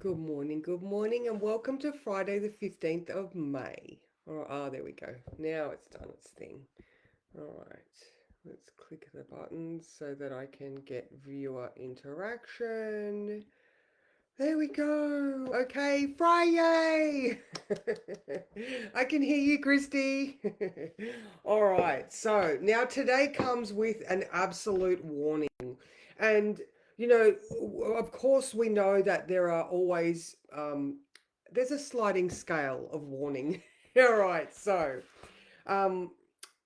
good morning, and welcome to Friday, the 15th of May. There we go. Now it's done its thing. All right, let's click the buttons so that I can get viewer interaction. There we go. Okay, Friday. I can hear you, Christy. All right, so now today comes with an absolute warning. And, of course, we know that there are always, there's a sliding scale of warning. All right, so, um,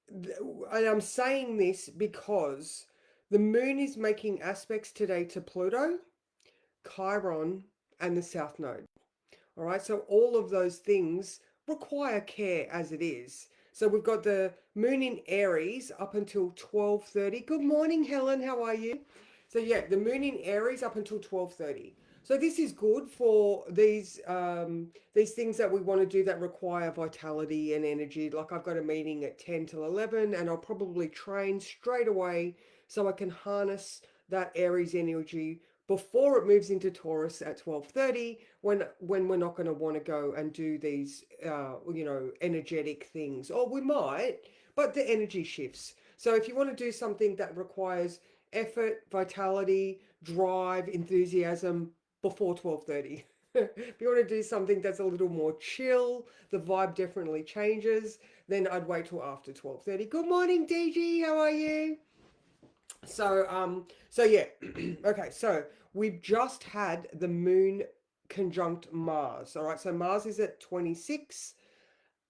and I'm saying this because the moon is making aspects today to Pluto, Chiron, and the South Node. All right, so all of those things require care as it is. So we've got the moon in Aries up until 12:30. Good morning, Helen. How are you? So yeah, the moon in Aries up until 12:30. So this is good for these things that we want to do that require vitality and energy. Like I've got a meeting at 10 till 11, and I'll probably train straight away so I can harness that Aries energy before it moves into Taurus at 12:30, when we're not going to want to go and do these energetic things, or we might, but the energy shifts. So if you want to do something that requires effort, vitality, drive, enthusiasm, before 12:30. If you want to do something that's a little more chill, the vibe definitely changes, then I'd wait till after 12:30. Good morning, DG. How are you? So yeah. Okay, so we've just had the moon conjunct Mars. All right, so Mars is at 26,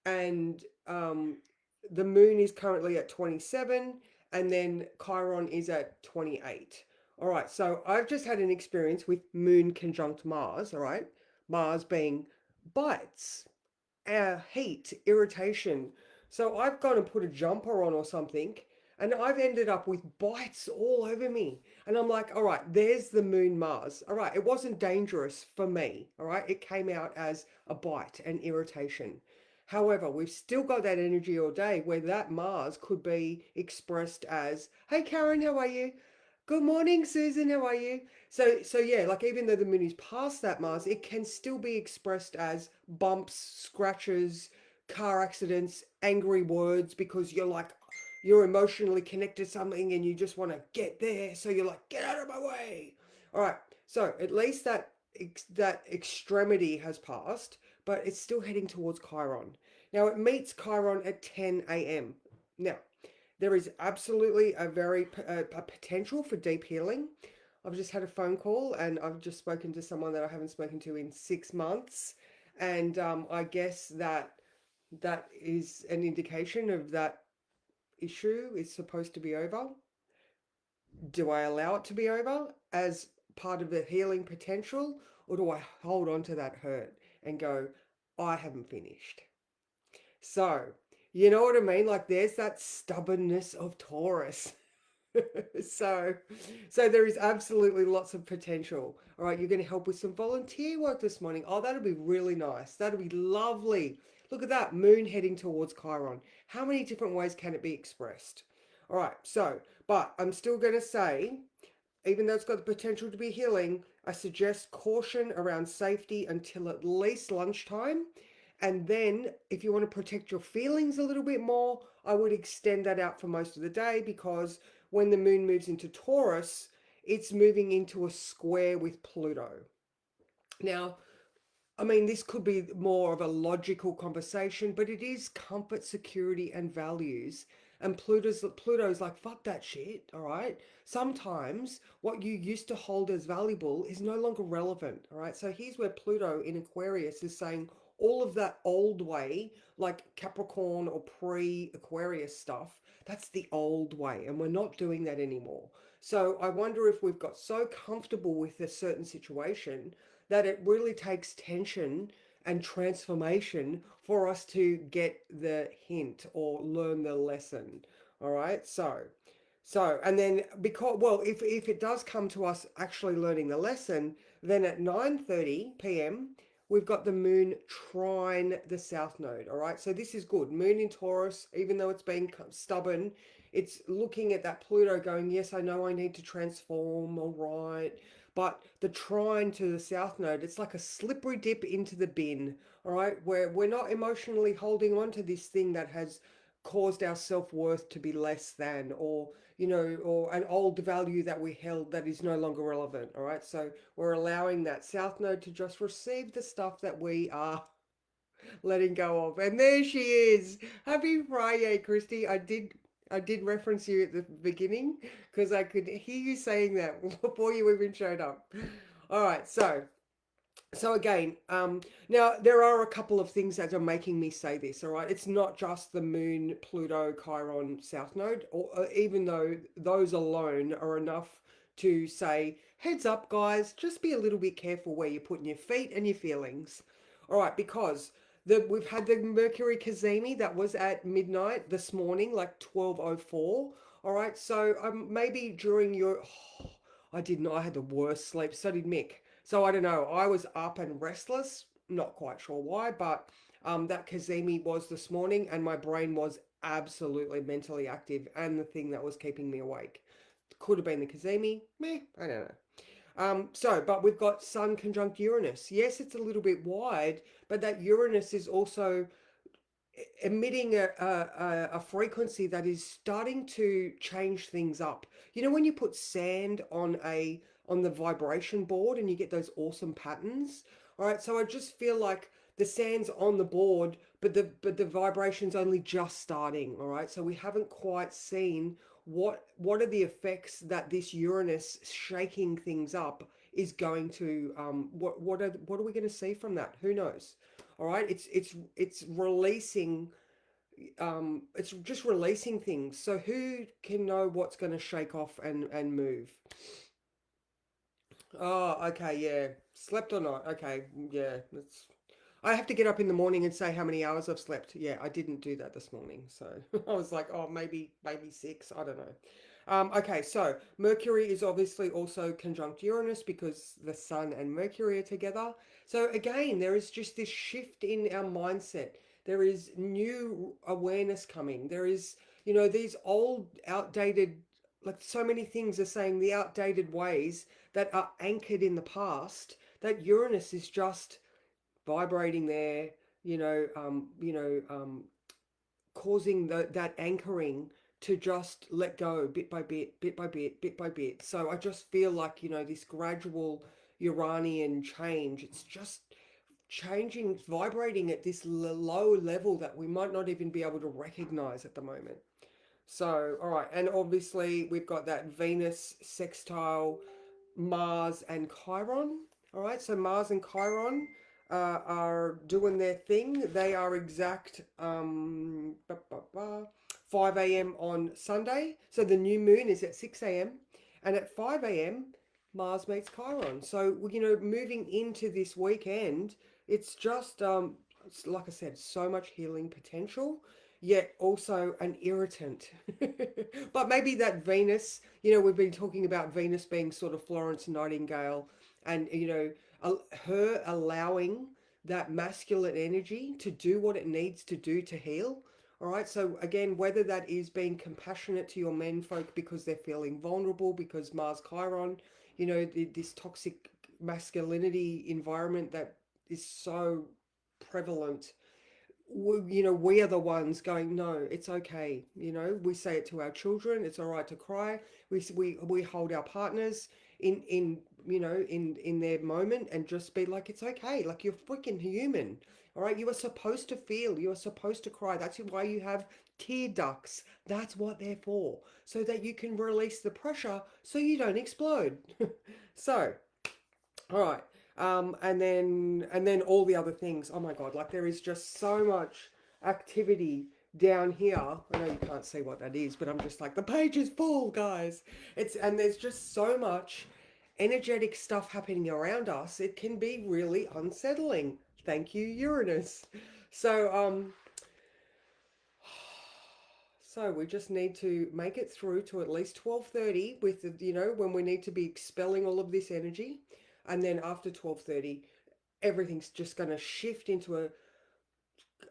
and the moon is currently at 27, and then Chiron is at 28. All right, so I've just had an experience with moon conjunct Mars. All right, Mars being bites, heat, irritation. So I've gone and put a jumper on or something, and I've ended up with bites all over me. And I'm like, all right, there's the moon Mars. All right, it wasn't dangerous for me. All right, it came out as a bite and irritation. However, we've still got that energy all day where that Mars could be expressed as, hey, Karen, how are you? Good morning, Susan. How are you? So yeah, like even though the moon is past that Mars, it can still be expressed as bumps, scratches, car accidents, angry words because you're emotionally connected to something and you just want to get there. So you're like, get out of my way. All right. So at least that extremity has passed, but it's still heading towards Chiron. Now it meets Chiron at 10 a.m. Now there is absolutely a potential for deep healing. I've just had a phone call and I've just spoken to someone that I haven't spoken to in 6 months, and I guess that is an indication of that issue is supposed to be over. Do I allow it to be over as part of the healing potential, or do I hold on to that hurt and go, I haven't finished? So, you know what I mean? Like there's that stubbornness of Taurus. so so there is absolutely lots of potential. All right, you're going to help with some volunteer work this morning. Oh, that'll be really nice. That'll be lovely. Look at that moon heading towards Chiron. How many different ways can it be expressed? All right, so but I'm still going to say, even though it's got the potential to be healing, I suggest caution around safety until at least lunchtime. And then, if you want to protect your feelings a little bit more, I would extend that out for most of the day, because when the moon moves into Taurus, it's moving into a square with Pluto. Now, I mean, this could be more of a logical conversation, but it is comfort, security, and values. And Pluto's like, fuck that shit, all right? Sometimes what you used to hold as valuable is no longer relevant, all right? So here's where Pluto in Aquarius is saying all of that old way, like Capricorn or pre-Aquarius stuff, that's the old way, and we're not doing that anymore. So I wonder if we've got so comfortable with a certain situation that it really takes tension and transformation for us to get the hint or learn the lesson. All right. So, and then because, well, if it does come to us actually learning the lesson, then at 9:30 p.m., we've got the moon trine the south node. All right. So this is good. Moon in Taurus, even though it's been stubborn, it's looking at that Pluto going, yes, I know I need to transform, all right. But the trine to the south node, it's like a slippery dip into the bin, all right, where we're not emotionally holding on to this thing that has caused our self-worth to be less than, or or an old value that we held that is no longer relevant. All right, so we're allowing that south node to just receive the stuff that we are letting go of. And there she is. Happy Friday, Christy. I did reference you at the beginning because I could hear you saying that before you even showed up. All right, so again, now there are a couple of things that are making me say this. All right, it's not just the Moon, Pluto, Chiron, South Node, or even though those alone are enough to say, heads up, guys, just be a little bit careful where you're putting your feet and your feelings. All right, because we've had the Mercury Cazimi that was at midnight this morning, like 12:04. All right, so maybe during your, I didn't know I had the worst sleep. So did Mick. So I don't know. I was up and restless. Not quite sure why, but that Kazemi was this morning, and my brain was absolutely mentally active, and the thing that was keeping me awake. Could have been the Kazemi. Meh, I don't know. But we've got Sun conjunct Uranus. Yes, it's a little bit wide, but that Uranus is also emitting a frequency that is starting to change things up. You know when you put sand on the vibration board and you get those awesome patterns? All right, so I just feel like the sand's on the board, but the vibration's only just starting. All right, so we haven't quite seen what are the effects that this Uranus shaking things up is going to what are we going to see from that? Who knows? All right, it's releasing, it's just releasing things. So who can know what's going to shake off and move? Oh, okay, yeah. Slept or not? Okay, yeah. That's. I have to get up in the morning and say how many hours I've slept. Yeah, I didn't do that this morning, so I was like, oh, maybe six. I don't know. Okay, so Mercury is obviously also conjunct Uranus because the Sun and Mercury are together. So again, there is just this shift in our mindset. There is new awareness coming. There is, these old, outdated, like so many things are saying the outdated ways that are anchored in the past, that Uranus is just vibrating there, you know, um, you know, um, causing that anchoring to just let go bit by bit, bit by bit, bit by bit. So I just feel like, this gradual Uranian change, it's just changing, vibrating at this low level that we might not even be able to recognize at the moment. So, all right, and obviously we've got that Venus sextile Mars and Chiron. All right, so Mars and Chiron are doing their thing. They are exact 5 a.m. on Sunday. So the new moon is at 6 a.m. And at 5 a.m., Mars meets Chiron. So, moving into this weekend, it's just, like I said, so much healing potential, yet also an irritant. But maybe that Venus, we've been talking about Venus being sort of Florence Nightingale, and, her allowing that masculine energy to do what it needs to do to heal. All right. So again, whether that is being compassionate to your men folk because they're feeling vulnerable, because Mars Chiron, this toxic masculinity environment that is so prevalent, we are the ones going, no, it's okay. We say it to our children, it's all right to cry. We hold our partners in their moment and just be like, it's okay, like you're freaking human. All right, you are supposed to feel, you are supposed to cry. That's why you have tear ducts. That's what they're for, so that you can release the pressure so you don't explode. So all right. And then all the other things. Oh my God, like there is just so much activity down here. I know you can't see what that is, but I'm just like, the page is full, guys. And there's just so much energetic stuff happening around us. It can be really unsettling. Thank you, Uranus. So so we just need to make it through to at least 12:30 with when we need to be expelling all of this energy. And then after 12:30, everything's just going to shift into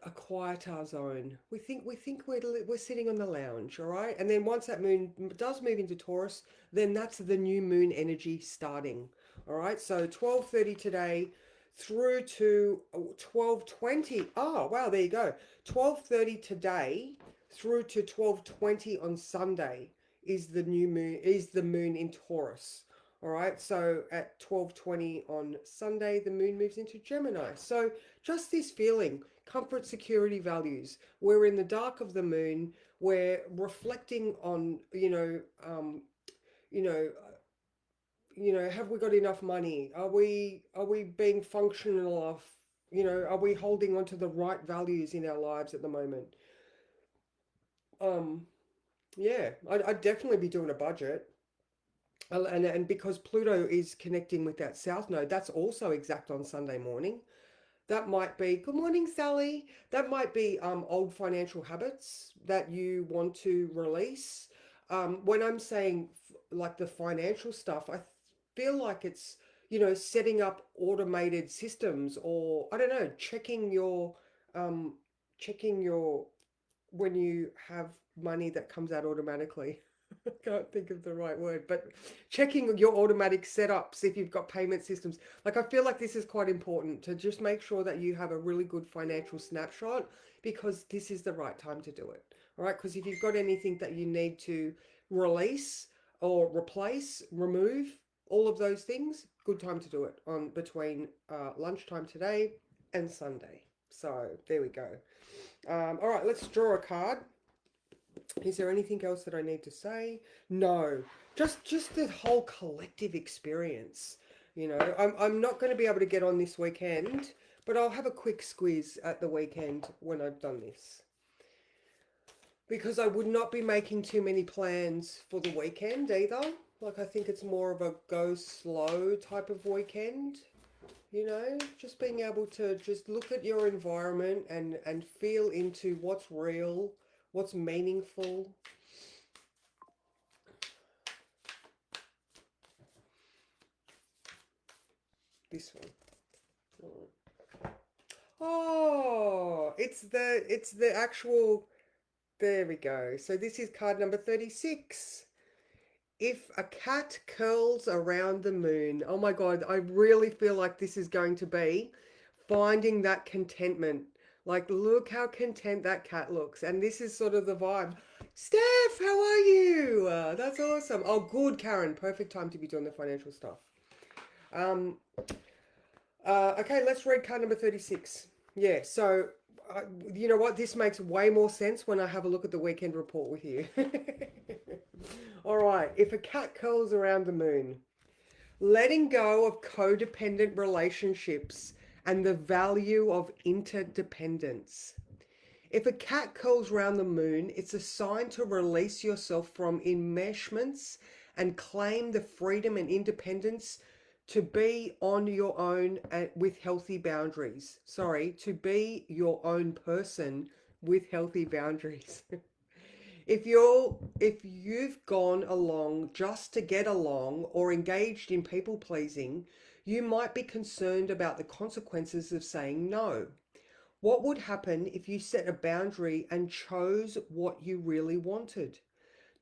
a quieter zone. We think we're sitting on the lounge, all right? And then once that moon does move into Taurus, then that's the new moon energy starting. All right? So 12:30 today through to 12:20. Oh, wow, there you go. 12:30 today through to 12:20 on Sunday is the moon in Taurus. All right? So at 12:20 on Sunday the moon moves into Gemini. So just this feeling, comfort, security, values. We're in the dark of the moon. We're reflecting on, you know, have we got enough money? Are we being functional enough? Are we holding on to the right values in our lives at the moment? Um, yeah, I'd definitely be doing a budget. And because Pluto is connecting with that south node, that's also exact on Sunday morning. That might be, good morning, Sally. That might be old financial habits that you want to release. When I'm saying like the financial stuff, I feel like it's, setting up automated systems, or I don't know, um, checking your, when you have money that comes out automatically. I can't think of the right word, but checking your automatic setups if you've got payment systems. Like, I feel like this is quite important to just make sure that you have a really good financial snapshot, because this is the right time to do it. All right. Because if you've got anything that you need to release or replace, remove, all of those things, good time to do it on between lunchtime today and Sunday. So there we go. All right, let's draw a card. Is there anything else that I need to say? No, just the whole collective experience. I'm not going to be able to get on this weekend, but I'll have a quick squeeze at the weekend when I've done this. Because I would not be making too many plans for the weekend either. Like, I think it's more of a go slow type of weekend. Just being able to just look at your environment and feel into what's real, what's meaningful. This one. Oh, it's the actual. There we go. So this is card number 36. If a cat curls around the moon. Oh my God, I really feel like this is going to be finding that contentment. Like, look how content that cat looks. And this is sort of the vibe. Steph, how are you? That's awesome. Oh, good, Karen. Perfect time to be doing the financial stuff. Um, okay, let's read card number 36. Yeah, so you know what? This makes way more sense when I have a look at the weekend report with you. All right, if a cat curls around the moon, letting go of codependent relationships and the value of interdependence. If a cat curls round the moon, it's a sign to release yourself from enmeshments and claim the freedom and independence to be on your own with healthy boundaries. Sorry, to be your own person with healthy boundaries. If you've gone along just to get along or engaged in people pleasing, you might be concerned about the consequences of saying no. What would happen if you set a boundary and chose what you really wanted?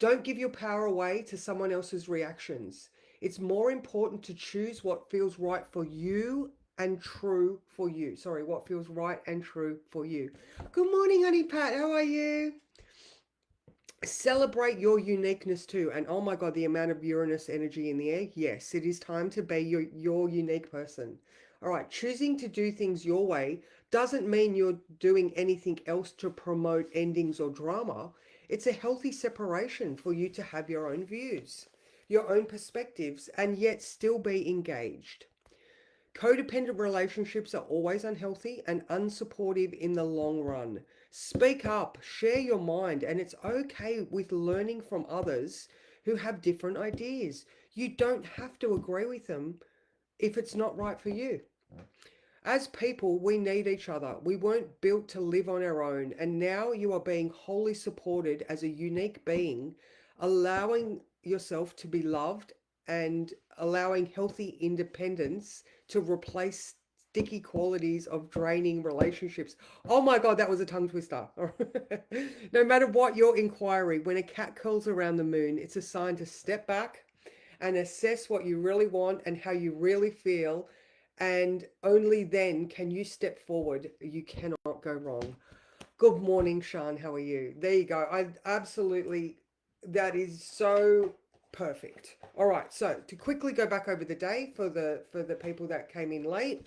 Don't give your power away to someone else's reactions. It's more important to choose what feels right for you and true for you. Sorry, what feels right and true for you. Good morning, honey Pat. How are you? Celebrate your uniqueness too. And oh my God, the amount of Uranus energy in the air. Yes, it is time to be your unique person. All right, choosing to do things your way doesn't mean you're doing anything else to promote endings or drama. It's a healthy separation for you to have your own views, your own perspectives, and yet still be engaged. Codependent relationships are always unhealthy and unsupportive in the long run. Speak up, share your mind, and it's okay with learning from others who have different ideas. You don't have to agree with them if it's not right for you. As people, we need each other. We weren't built to live on our own, and now you are being wholly supported as a unique being, allowing yourself to be loved and allowing healthy independence to replace sticky qualities of draining relationships. Oh my God, that was a tongue twister. No matter what your inquiry, when a cat curls around the moon, it's a sign to step back and assess what you really want and how you really feel. And only then can you step forward. You cannot go wrong. Good morning, Sean. How are you? There you go. I absolutely, that is so perfect. All right. So to quickly go back over the day for the people that came in late,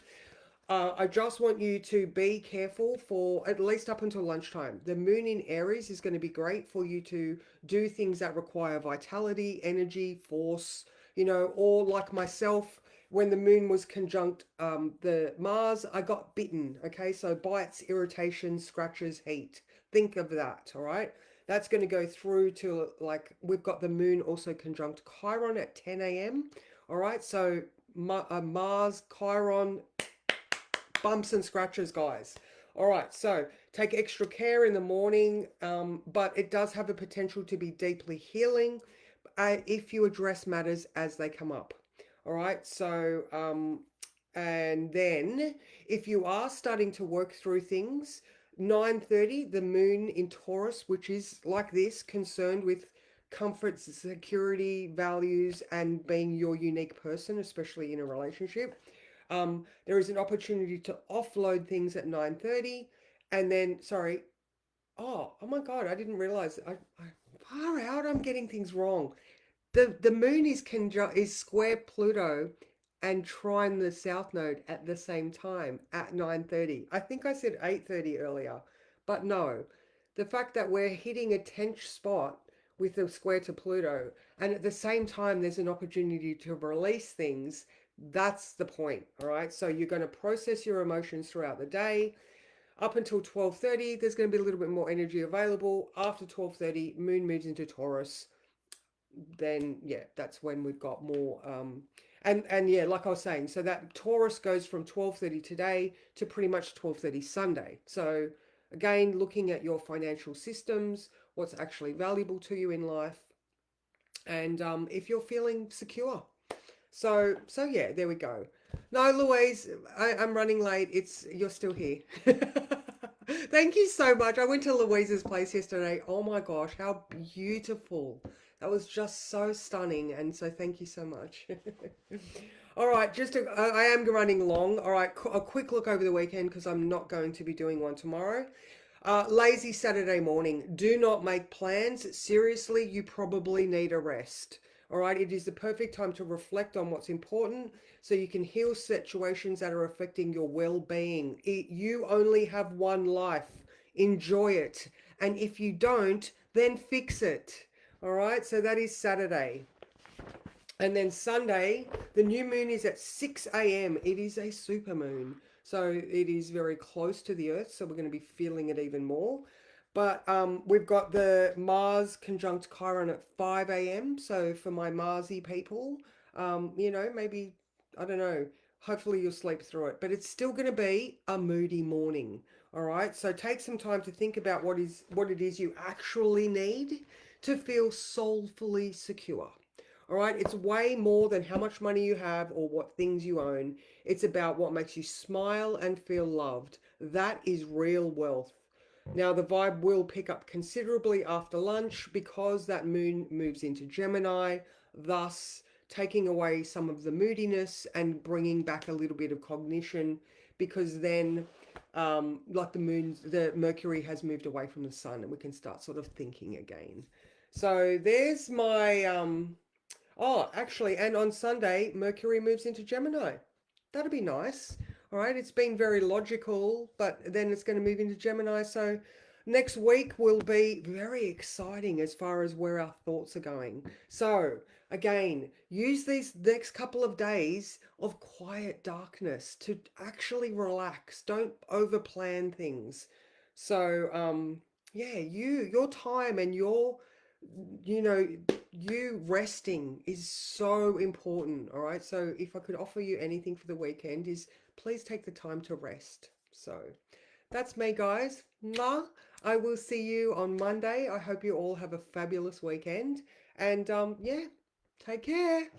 I just want you to be careful for at least up until lunchtime. The moon in Aries is going to be great for you to do things that require vitality, energy, force, or like myself, when the moon was conjunct the Mars, I got bitten. Okay, so bites, irritation, scratches, heat. Think of that, all right? That's going to go through to like we've got the moon also conjunct Chiron at 10 a.m. All right, so Mars, Chiron, bumps and scratches, guys. All right, so take extra care in the morning, but it does have a potential to be deeply healing if you address matters as they come up. All right, so and then if you are starting to work through things, 9:30, the moon in Taurus, which is like this, concerned with comfort, security, values, and being your unique person, especially in a relationship. There is an opportunity to offload things at 9:30, and then sorry. Oh my God! I didn't realize. I far out. I'm getting things wrong. The moon is square Pluto and trine the south node at the same time at 9:30. I think I said 8:30 earlier, but no. The fact that we're hitting a tense spot with the square to Pluto, and at the same time there's an opportunity to release things, that's the point. All right, so you're going to process your emotions throughout the day. Up until 12:30 there's going to be a little bit more energy available. After 12:30 moon moves into Taurus, then yeah, that's when we've got more and yeah, like I was saying, so that Taurus goes from 12:30 today to pretty much 12:30 Sunday. So again, looking at your financial systems, what's actually valuable to you in life, and if you're feeling secure. So yeah, there we go. No, Louise, I'm running late. You're still here. Thank you so much. I went to Louise's place yesterday. Oh my gosh, how beautiful. That was just so stunning. And so thank you so much. All right, I am running long. All right, a quick look over the weekend because I'm not going to be doing one tomorrow. Lazy Saturday morning. Do not make plans. Seriously, you probably need a rest. All right, it is the perfect time to reflect on what's important so you can heal situations that are affecting your well being. You only have one life. Enjoy it. And if you don't, then fix it. All right, so that is Saturday. And then Sunday, the new moon is at 6 a.m. It is a super moon. So it is very close to the Earth. So we're going to be feeling it even more. But we've got the Mars conjunct Chiron at 5 a.m. So for my Marsy people, maybe, I don't know, hopefully you'll sleep through it. But it's still going to be a moody morning. All right. So take some time to think about what it is you actually need to feel soulfully secure. All right, it's way more than how much money you have or what things you own. It's about what makes you smile and feel loved. That is real wealth. Now, the vibe will pick up considerably after lunch because that moon moves into Gemini, thus taking away some of the moodiness and bringing back a little bit of cognition because then, like the Mercury has moved away from the sun and we can start sort of thinking again. So there's my oh, actually, and on Sunday, Mercury moves into Gemini. That'll be nice. All right, it's been very logical, but then it's going to move into Gemini. So next week will be very exciting as far as where our thoughts are going. So again, use these next couple of days of quiet darkness to actually relax. Don't overplan things. So yeah, your time and you know you resting is so important. All right, so if I could offer you anything for the weekend is please take the time to rest. So that's me, guys. Mwah. I will see you on Monday. I hope you all have a fabulous weekend, and yeah, take care.